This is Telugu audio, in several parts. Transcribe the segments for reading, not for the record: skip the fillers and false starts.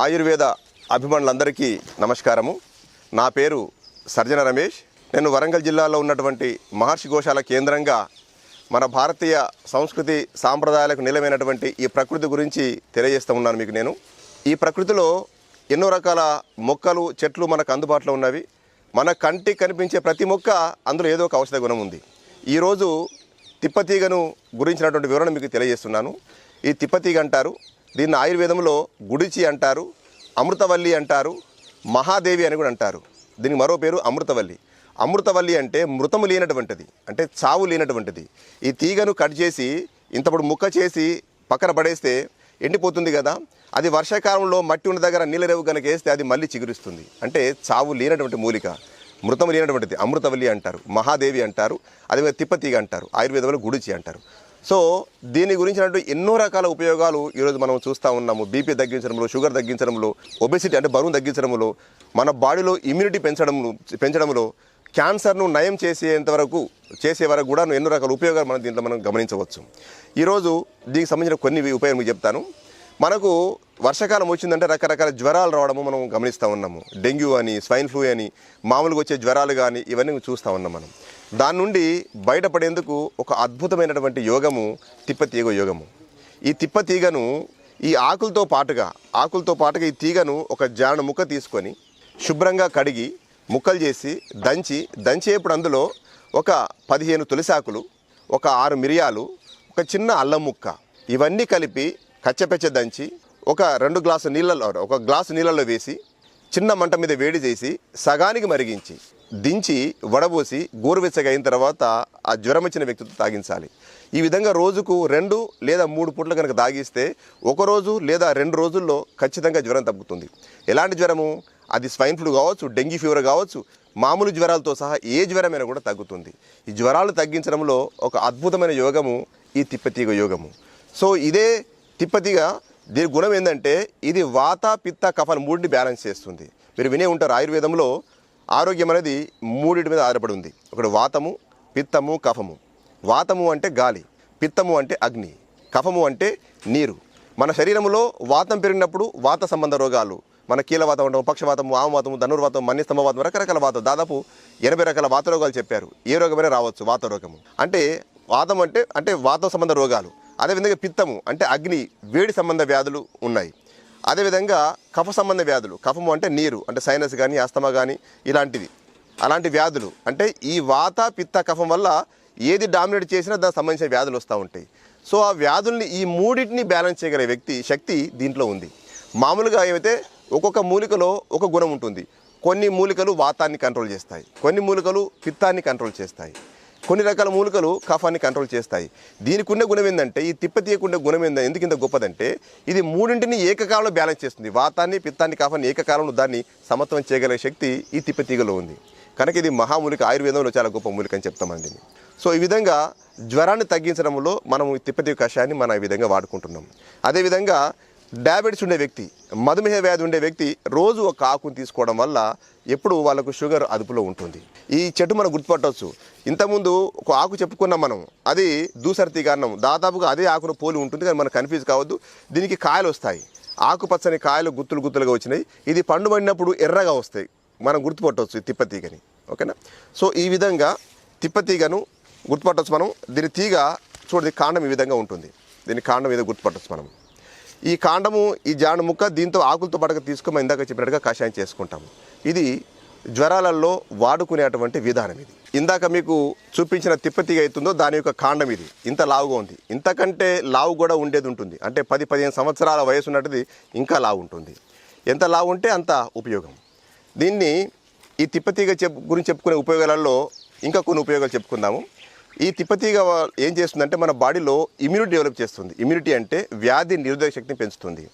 ఆయుర్వేద అభిమానులందరికీ నమస్కారము. నా పేరు సర్జన రమేష్. నేను వరంగల్ జిల్లాలో ఉన్నటువంటి మహర్షి గోశాల కేంద్రంగా మన భారతీయ సంస్కృతి సాంప్రదాయాలకు నిలమైనటువంటి ఈ ప్రకృతి గురించి తెలియజేస్తూ ఉన్నాను మీకు. నేను ఈ ప్రకృతిలో ఎన్నో రకాల మొక్కలు చెట్లు మనకు అందుబాటులో ఉన్నవి. మన కంటికి కనిపించే ప్రతి మొక్క అందులో ఏదో ఒక ఔషధ గుణం ఉంది. ఈరోజు తిప్పతీగను గురించినటువంటి వివరణ మీకు తెలియజేస్తున్నాను. ఈ తిప్పతీగ అంటారు, దీన్ని ఆయుర్వేదంలో గుడిచి అంటారు, అమృతవల్లి అంటారు, మహాదేవి అని కూడా అంటారు. దీనికి మరో పేరు అమృతవల్లి. అమృతవల్లి అంటే మృతము లేనటువంటిది, అంటే చావు లేనటువంటిది. ఈ తీగను కట్ చేసి ఇంతప్పుడు ముక్క చేసి పక్కన పడేస్తే ఎండిపోతుంది కదా. అది వర్షాకాలంలో మట్టి ఉన్న దగ్గర నీళ్ళ రేవు కనుక వేస్తే అది మళ్ళీ చిగురిస్తుంది. అంటే చావు లేనటువంటి మూలిక, మృతం లేనటువంటిది అమృతవల్లి అంటారు, మహాదేవి అంటారు, అదేవిధంగా తిప్పతీగ అంటారు, ఆయుర్వేదంలో గుడిచి అంటారు. సో దీని గురించినటువంటి ఎన్నో రకాల ఉపయోగాలు ఈరోజు మనం చూస్తూ ఉన్నాము. బీపీ తగ్గించడంలో, షుగర్ తగ్గించడంలో, ఒబెసిటీ అంటే బరువు తగ్గించడంలో, మన బాడీలో ఇమ్యూనిటీ పెంచడంలో, క్యాన్సర్ను నయం చేసే వరకు కూడా ఎన్నో రకాల ఉపయోగాలు మనం దీంట్లో మనం గమనించవచ్చు. ఈరోజు దీనికి సంబంధించిన కొన్ని ఉపయోగాలు మీకు చెప్తాను. మనకు వర్షాకాలం వచ్చిందంటే రకరకాల జ్వరాలు రావడము మనం గమనిస్తూ ఉన్నాము. డెంగ్యూ అని, స్వైన్ ఫ్లూ అని, మామూలుగా వచ్చే జ్వరాలు కానీ ఇవన్నీ చూస్తూ ఉన్నాం మనం. దాని నుండి బయటపడేందుకు ఒక అద్భుతమైనటువంటి యోగము తిప్పతీగ యోగము. ఈ తిప్పతీగను ఈ ఆకులతో పాటుగా ఈ తీగను ఒక జాన ముక్క తీసుకొని శుభ్రంగా కడిగి ముక్కలు చేసి దంచేప్పుడు అందులో ఒక 15 తులసాకులు, ఒక 6 మిరియాలు, ఒక చిన్న అల్లం ముక్క ఇవన్నీ కలిపి కచ్చపెచ్చ దంచి ఒక 2 గ్లాసు నీళ్ళలో వేసి చిన్న మంట మీద వేడి చేసి సగానికి మరిగించి దించి వడబోసి గోరువెచ్చగా అయిన తర్వాత ఆ జ్వరం వచ్చిన వ్యక్తితో తాగించాలి. ఈ విధంగా రోజుకు 2 లేదా 3 పూటలు కనుక తాగిస్తే ఒకరోజు లేదా 2 రోజుల్లో ఖచ్చితంగా జ్వరం తగ్గుతుంది. ఎలాంటి జ్వరము? అది స్వైన్ ఫ్లూ కావచ్చు, డెంగ్యూ ఫీవర్ కావచ్చు, మామూలు జ్వరాలతో సహా ఏ జ్వరమైనా కూడా తగ్గుతుంది. ఈ జ్వరాలు తగ్గించడంలో ఒక అద్భుతమైన యోగము ఈ తిప్పతీగ యోగము. సో ఇదే తిప్పతీగ, దీని గుణం ఏంటంటే ఇది వాత పిత్త కఫాలు 3ని బ్యాలెన్స్ చేస్తుంది. మీరు వినే ఉంటారు, ఆయుర్వేదంలో ఆరోగ్యం అనేది 3 మీద ఆధారపడి ఉంది. ఒకటి వాతము, పిత్తము, కఫము. వాతము అంటే గాలి, పిత్తము అంటే అగ్ని, కఫము అంటే నీరు. మన శరీరంలో వాతం పెరిగినప్పుడు వాత సంబంధ రోగాలు, మన కీలవాతం ఉండవు, పక్షవాతము, ఆమవాతము, ధనుర్వాతం, మన్యస్తంభవాతం, రకరకాల వాతం, దాదాపు 80 రకాల వాత రోగాలు చెప్పారు. ఏ రోగమైనా రావచ్చు వాత రోగము. అంటే వాతం అంటే వాత సంబంధ రోగాలు. అదేవిధంగా పిత్తము అంటే అగ్ని, వేడి సంబంధ వ్యాధులు ఉన్నాయి. అదేవిధంగా కఫ సంబంధ వ్యాధులు, కఫము అంటే నీరు, అంటే సైనస్ కానీ, ఆస్తమా కానీ అలాంటి వ్యాధులు. అంటే ఈ వాత పిత్త కఫం వల్ల ఏది డామినేట్ చేసినా దానికి సంబంధించిన వ్యాధులు వస్తూ ఉంటాయి. సో ఆ వ్యాధుల్ని ఈ 3ని బ్యాలెన్స్ చేయగలిగే శక్తి దీంట్లో ఉంది. మామూలుగా ఏమైతే ఒక్కొక్క మూలికలో ఒక గుణం ఉంటుంది. కొన్ని మూలికలు వాతాన్ని కంట్రోల్ చేస్తాయి, కొన్ని మూలికలు పిత్తాన్ని కంట్రోల్ చేస్తాయి, కొన్ని రకాల మూలికలు కఫాన్ని కంట్రోల్ చేస్తాయి. దీనికి ఉన్న గుణం ఏంటంటే, ఈ తిప్పతీయకుండా గుణం ఏంటంటే, ఎందుకు ఇంత గొప్పదంటే ఇది 3ని ఏకకాలంలో బ్యాలెన్స్ చేస్తుంది. వాతాన్ని, పిత్తాన్ని, కఫాన్ని ఏకకాలంలో దాన్ని సమత్వం చేయగలిగే శక్తి ఈ తిప్పతీగలో ఉంది. కనుక ఇది మహామూలిక, ఆయుర్వేదంలో చాలా గొప్ప మూలిక అని చెప్తాం దీన్ని. సో ఈ విధంగా జ్వరాన్ని తగ్గించడంలో మనం ఈ తిప్పతీగ కషాయాన్ని మనం ఈ విధంగా వాడుకుంటున్నాం. అదేవిధంగా డయాబెటీస్ ఉండే వ్యక్తి, మధుమేహ వ్యాధి ఉండే వ్యక్తి రోజు ఒక ఆకుని తీసుకోవడం వల్ల ఎప్పుడు వాళ్ళకు షుగర్ అదుపులో ఉంటుంది. ఈ చెట్టు మనం గుర్తుపట్టవచ్చు. ఇంతకుముందు ఒక ఆకు చెప్పుకున్నాం మనం, అది దూసర్తి కారణం, దాదాపుగా అదే ఆకును పోలి ఉంటుంది, కానీ మనం కన్ఫ్యూజ్ కావద్దు. దీనికి కాయలు వస్తాయి, ఆకుపచ్చని కాయలు గుత్తులుగా వచ్చినాయి. ఇది పండు పడినప్పుడు ఎర్రగా వస్తాయి, మనం గుర్తుపట్టవచ్చు ఈ తిప్పతీగని. ఓకేనా? సో ఈ విధంగా తిప్పతీగను గుర్తుపట్టవచ్చు మనం. దీని తీగ చూడండి, కాండం ఈ విధంగా ఉంటుంది. దీని కాండం ఏదో గుర్తుపట్టవచ్చు మనం. ఈ కాండము, ఈ జాన ముక్క, దీంతో ఆకులతో పాటుగా తీసుకొని ఇందాక చెప్పినట్టుగా కషాయం చేసుకుంటాము. ఇది జ్వరాలలో వాడుకునేటువంటి విధానం. ఇది ఇందాక మీకు చూపించిన తిప్పతీగ అవుతుందో దాని యొక్క కాండం ఇది ఇంత లావుగా ఉంది. ఇంతకంటే లావు కూడా ఉండేది ఉంటుంది. అంటే 10-15 సంవత్సరాల వయసు ఉన్నట్టుది ఇంకా లావు ఉంటుంది. ఎంత లావు ఉంటే అంత ఉపయోగం. దీన్ని ఈ తిప్పతీగ గురించి చెప్పుకునే ఉపయోగాలలో ఇంకా కొన్ని ఉపయోగాలు చెప్పుకుందాము. ఈ తిప్పతీగ ఏం చేస్తుందంటే మన బాడీలో ఇమ్యూనిటీ డెవలప్ చేస్తుంది. ఇమ్యూనిటీ అంటే వ్యాధి నిరోధక శక్తిని పెంచుతుంది.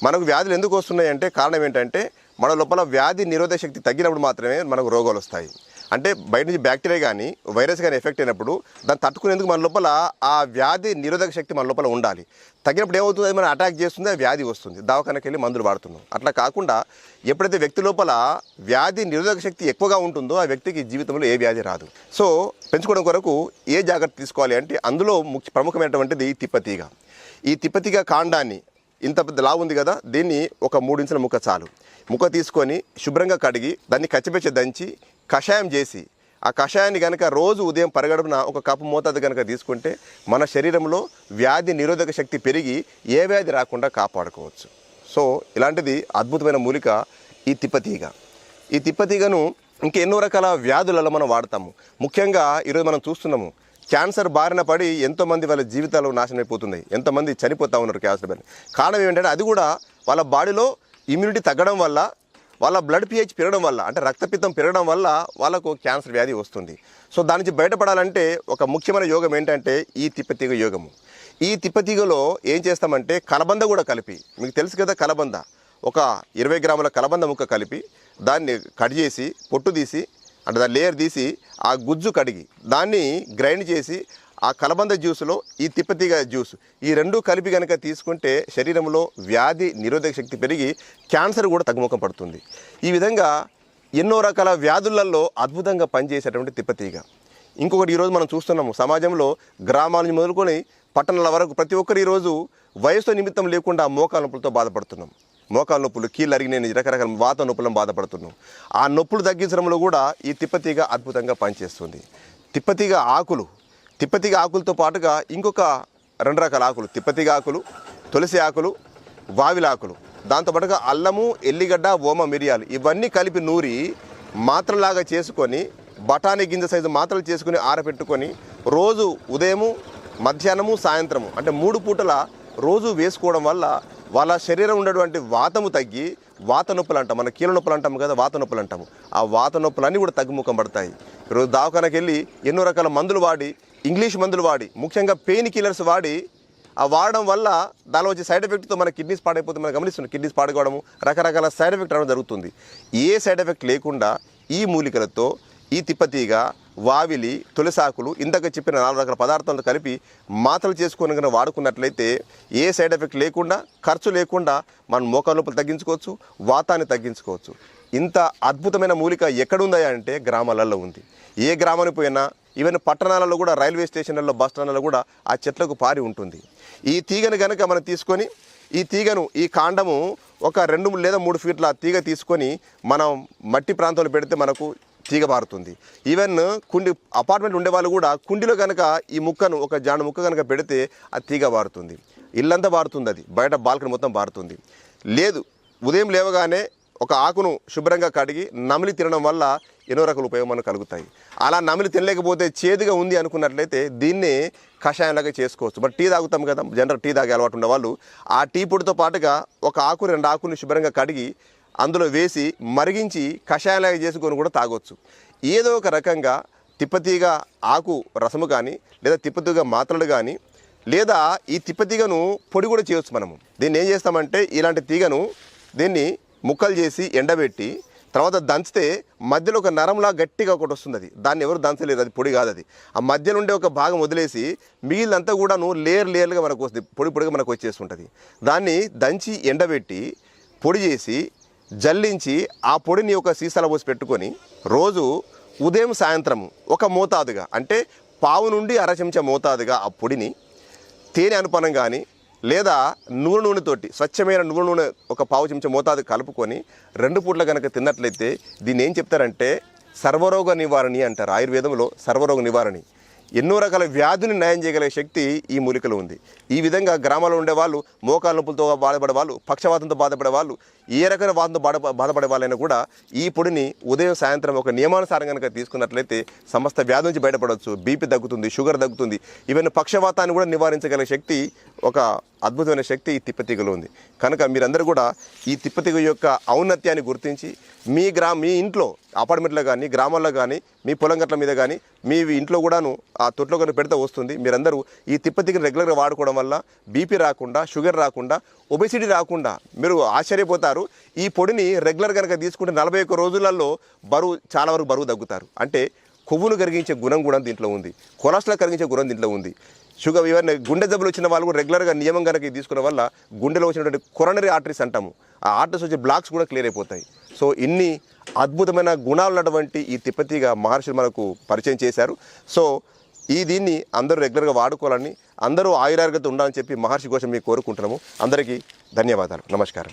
మనకు వ్యాధులు ఎందుకు వస్తున్నాయి అంటే కారణం ఏంటంటే మన లోపల వ్యాధి నిరోధక శక్తి తగ్గినప్పుడు మాత్రమే మనకు రోగాలు వస్తాయి. అంటే బయట నుంచి బ్యాక్టీరియా కానీ వైరస్ కానీ ఎఫెక్ట్ అయినప్పుడు దాన్ని తట్టుకునేందుకు మన లోపల ఆ వ్యాధి నిరోధక శక్తి మన లోపల ఉండాలి. తగ్గినప్పుడు ఏమవుతుంది, మనం అటాక్ చేస్తుంది, ఆ వ్యాధి వస్తుంది, దవాఖానకి వెళ్ళి మందులు వాడుతున్నాం. అట్లా కాకుండా ఎప్పుడైతే వ్యక్తి లోపల వ్యాధి నిరోధక శక్తి ఎక్కువగా ఉంటుందో ఆ వ్యక్తికి జీవితంలో ఏ వ్యాధి రాదు. సో పెంచుకోవడం కొరకు ఏ జాగ్రత్త తీసుకోవాలి అంటే అందులో ప్రముఖమైనటువంటిది తిప్పతీగ. ఈ తిప్పతీగ కాండాన్ని ఇంత పెద్ద లావు ఉంది కదా, దీన్ని ఒక 3 ఇంచుల ముక్క చాలు. ముక్క తీసుకొని శుభ్రంగా కడిగి దాన్ని కచ్చిపెచ్చి దంచి కషాయం చేసి ఆ కషాయాన్ని కనుక రోజు ఉదయం పరిగడుపున ఒక కప్పు మోతాదు కనుక తీసుకుంటే మన శరీరంలో వ్యాధి నిరోధక శక్తి పెరిగి ఏ వ్యాధి రాకుండా కాపాడుకోవచ్చు. సో ఇలాంటిది అద్భుతమైన మూలిక ఈ తిప్పతీగ. ఈ తిప్పతీగను ఇంకెన్నో రకాల వ్యాధులలో మనం వాడతాము. ముఖ్యంగా ఈరోజు మనం చూస్తున్నాము, క్యాన్సర్ బారిన పడి ఎంతోమంది వాళ్ళ జీవితాలు నాశనం అయిపోతున్నాయి, ఎంతోమంది చనిపోతూ ఉన్నారు క్యాన్సర్ బారిన. కారణం ఏంటంటే అది కూడా వాళ్ళ బాడీలో ఇమ్యూనిటీ తగ్గడం వల్ల, వాళ్ళ బ్లడ్ pH పెరగడం వల్ల, అంటే రక్తపిత్తం పెరగడం వల్ల వాళ్ళకు క్యాన్సర్ వ్యాధి వస్తుంది. సో దాని నుంచి బయటపడాలంటే ఒక ముఖ్యమైన యోగం ఏంటంటే ఈ తిప్పతీగ యోగము. ఈ తిప్పతీగలో ఏం చేస్తామంటే కలబంద కూడా కలిపి, మీకు తెలుసు కదా కలబంద, ఒక 20 గ్రాముల కలబంద ముక్క కలిపి దాన్ని కట్ చేసి పొట్టు తీసి, అంటే దాని లేయర్ తీసి ఆ గుజ్జు కడిగి దాన్ని గ్రైండ్ చేసి ఆ కలబంద జ్యూస్లో ఈ తిప్పతీగ జ్యూస్, ఈ రెండు కలిపి కనుక తీసుకుంటే శరీరంలో వ్యాధి నిరోధక శక్తి పెరిగి క్యాన్సర్ కూడా తగ్గుముఖం పడుతుంది. ఈ విధంగా ఎన్నో రకాల వ్యాధులలో అద్భుతంగా పనిచేసేటువంటి తిప్పతీగ. ఇంకొకటి ఈరోజు మనం చూస్తున్నాము, సమాజంలో గ్రామాల నుంచి మొదలుకొని పట్టణాల వరకు ప్రతి ఒక్కరు ఈరోజు వయసు నిమిత్తం లేకుండా మోకాల నొప్పులతో బాధపడుతున్నాం. మోకాల నొప్పులు, కీళ్ళు అరిగిన రకరకాల వాత నొప్పులను బాధపడుతున్నాం. ఆ నొప్పులు తగ్గించడంలో కూడా ఈ తిప్పతీగ అద్భుతంగా పనిచేస్తుంది. తిప్పతీగ ఆకులతో పాటుగా ఇంకొక 2 రకాల ఆకులు, తిప్పతీగ ఆకులు, తులసి ఆకులు, వావిలాకులు, దాంతోపాటుగా అల్లము, ఎల్లిగడ్డ, ఓమ, మిరియాలు ఇవన్నీ కలిపి నూరి మాత్రలాగా చేసుకొని బఠానీ గింజ సైజు మాత్రలు చేసుకుని ఆరబెట్టుకొని రోజు ఉదయము, మధ్యాహ్నము, సాయంత్రము అంటే 3 పూటల రోజు వేసుకోవడం వల్ల వాళ్ళ శరీరం ఉన్నటువంటి వాతము తగ్గి, వాత నొప్పులు అంటాం, మన కీళ్ళ నొప్పులు అంటాము కదా, వాత నొప్పులు అంటాము, ఆ వాత నొప్పులన్నీ కూడా తగ్గుముఖం పడతాయి. ఈరోజు దవాఖానకి వెళ్ళి ఎన్నో రకాల మందులు వాడి, ఇంగ్లీష్ మందులు వాడి, ముఖ్యంగా పెయిన్ కిల్లర్స్ వాడి, ఆ వాడడం వల్ల దానిలో వచ్చే సైడ్ ఎఫెక్ట్తో మన కిడ్నీస్ పాడైపోతే మనం గమనిస్తున్నాం. కిడ్నీస్ పాడుకోవడము, రకరకాల సైడ్ ఎఫెక్ట్ రావడం జరుగుతుంది. ఏ సైడ్ ఎఫెక్ట్ లేకుండా ఈ మూలికలతో ఈ తిప్పతీగ, వావిలి, తులసాకులు, ఇందాక చెప్పిన 4 రకాల పదార్థాలతో కలిపి మాత్రలు చేసుకొని కనుక వాడుకున్నట్లయితే ఏ సైడ్ ఎఫెక్ట్ లేకుండా, ఖర్చు లేకుండా మనం మోకాల నొప్పులు తగ్గించుకోవచ్చు, వాతాన్ని తగ్గించుకోవచ్చు. ఇంత అద్భుతమైన మూలిక ఎక్కడుందా అంటే గ్రామాలలో ఉంది. ఏ గ్రామానికి పోయినా, ఈవెన్ పట్టణాలలో కూడా, రైల్వే స్టేషన్లలో, బస్ స్టాండ్లలో కూడా ఆ చెట్లకు పారి ఉంటుంది. ఈ తీగను కనుక మనం తీసుకొని, ఈ తీగను, ఈ కాండము ఒక 2 లేదా 3 ఫీట్ల తీగ తీసుకొని మనం మట్టి ప్రాంతంలో పెడితే మనకు తీగ బారుతుంది. ఈవెన్ అపార్ట్మెంట్ ఉండేవాళ్ళు కూడా కుండీలో కనుక ఈ ముక్కను, ఒక జాను ముక్క కనుక పెడితే ఆ తీగ బారుతుంది. ఇల్లంతా బారుతుంది, అది బయట బాల్కనీ మొత్తం బారుతుంది. లేదు, ఉదయం లేవగానే ఒక ఆకును శుభ్రంగా కడిగి నమిలి తినడం వల్ల ఎన్నో రకాల ఉపయోగం కలుగుతాయి. అలా నమిలి తినలేకపోతే, చేదుగా ఉంది అనుకున్నట్లయితే దీన్ని కషాయంలాగా చేసుకోవచ్చు. బట్ టీ తాగుతాం కదా, జనరల్ టీ తాగే అలవాటు ఉన్నవాళ్ళు ఆ టీ పొడితో పాటుగా ఒక ఆకు, 2 ఆకుని శుభ్రంగా కడిగి అందులో వేసి మరిగించి కషాయంలాగా చేసుకొని కూడా తాగొచ్చు. ఏదో ఒక రకంగా తిప్పతీగ ఆకు రసము కానీ, లేదా తిప్పతీగ మాత్రలు కానీ, లేదా ఈ తిప్పతీగను పొడి కూడా చేయవచ్చు. మనము దీన్ని ఏం చేస్తామంటే, ఇలాంటి తీగను దీన్ని ముక్కలు చేసి ఎండబెట్టి తర్వాత దంచితే మధ్యలో ఒక నరంలా గట్టిగా ఒకటి వస్తుంది. దాన్ని ఎవరు దంచలేరు, అది పొడి కాదు. అది ఆ మధ్యలో ఉండే ఒక భాగం వదిలేసి మిగిలినంతా కూడాను లేయర్గా మనకు వస్తుంది, పొడిగా మనకు వచ్చేస్తుంటుంది. దాన్ని దంచి ఎండబెట్టి పొడి చేసి జల్లించి ఆ పొడిని ఒక సీసాలో పోసి పెట్టుకొని రోజు ఉదయం, సాయంత్రం ఒక మోతాదుగా, అంటే పావు నుండి 1/2 చెంచా మోతాదుగా ఆ పొడిని తేనె అనుపానం కానీ, లేదా నూనెతోటి, స్వచ్ఛమైన నూనె ఒక పావు చెంచా మోతాదు కలుపుకొని 2 పూట్ల కనుక తిన్నట్లయితే దీన్ని ఏం చెప్తారంటే సర్వరోగ నివారణి అంటారు. ఆయుర్వేదంలో సర్వరోగ నివారణి. ఎన్నో రకాల వ్యాధులు నయం చేయగలిగే శక్తి ఈ మూలికలో ఉంది. ఈ విధంగా గ్రామాల్లో ఉండేవాళ్ళు, మోకాల నొప్పులతో బాధపడే వాళ్ళు, పక్షవాతంతో బాధపడే వాళ్ళు, ఏ రకమైన వాతంతో బాధపడే వాళ్ళైనా కూడా ఈ పొడిని ఉదయం, సాయంత్రం ఒక నియమానుసారం కనుక తీసుకున్నట్లయితే సమస్త వ్యాధి నుంచి బయటపడవచ్చు. బీపీ తగ్గుతుంది, షుగర్ తగ్గుతుంది, ఈవెన్ పక్షవాతాన్ని కూడా నివారించగలిగే శక్తి, ఒక అద్భుతమైన శక్తి ఈ తిప్పతీగలో ఉంది. కనుక మీరందరూ కూడా ఈ తిప్పతీగ యొక్క ఔన్నత్యాన్ని గుర్తించి మీ ఇంట్లో, అపార్ట్మెంట్లో కానీ, గ్రామాల్లో కానీ, మీ పొలం గట్ల మీద కానీ, మీ ఇంట్లో కూడాను ఆ తొట్లో కనుక పెడితే వస్తుంది. మీరందరూ ఈ తిప్పతీగను రెగ్యులర్గా వాడుకోవడం వల్ల బీపీ రాకుండా, షుగర్ రాకుండా, ఒబెసిటీ రాకుండా మీరు ఆశ్చర్యపోతారు. ఈ పొడిని రెగ్యులర్ కనుక తీసుకుంటే 41 రోజులలో చాలా వరకు బరువు తగ్గుతారు. అంటే కొవ్వును కరిగించే గుణం కూడా దీంట్లో ఉంది, కొలెస్ట్రాల్ కరిగించే గుణం దీంట్లో ఉంది. షుగర్, ఇవన్నీ గుండె జబ్బులు వచ్చిన వాళ్ళు కూడా రెగ్యులర్గా నియమం కనుక తీసుకున్న వల్ల గుండెలో వచ్చినటువంటి కొరనరీ ఆర్టరీస్ అంటాము, ఆ ఆర్టరీస్ వచ్చే బ్లాక్స్ కూడా క్లియర్ అయిపోతాయి. సో ఇన్ని అద్భుతమైన గుణాలు ఉన్నటువంటి ఈ తిప్పతీగ మహర్షులు మనకు పరిచయం చేశారు. సో దీన్ని అందరూ రెగ్యులర్గా వాడుకోవాలని, అందరూ ఆయురారోగ్యంతో ఉండాలని చెప్పి మహర్షి కోసం మీకు కోరుకుంటున్నాము. అందరికీ ధన్యవాదాలు. నమస్కారం.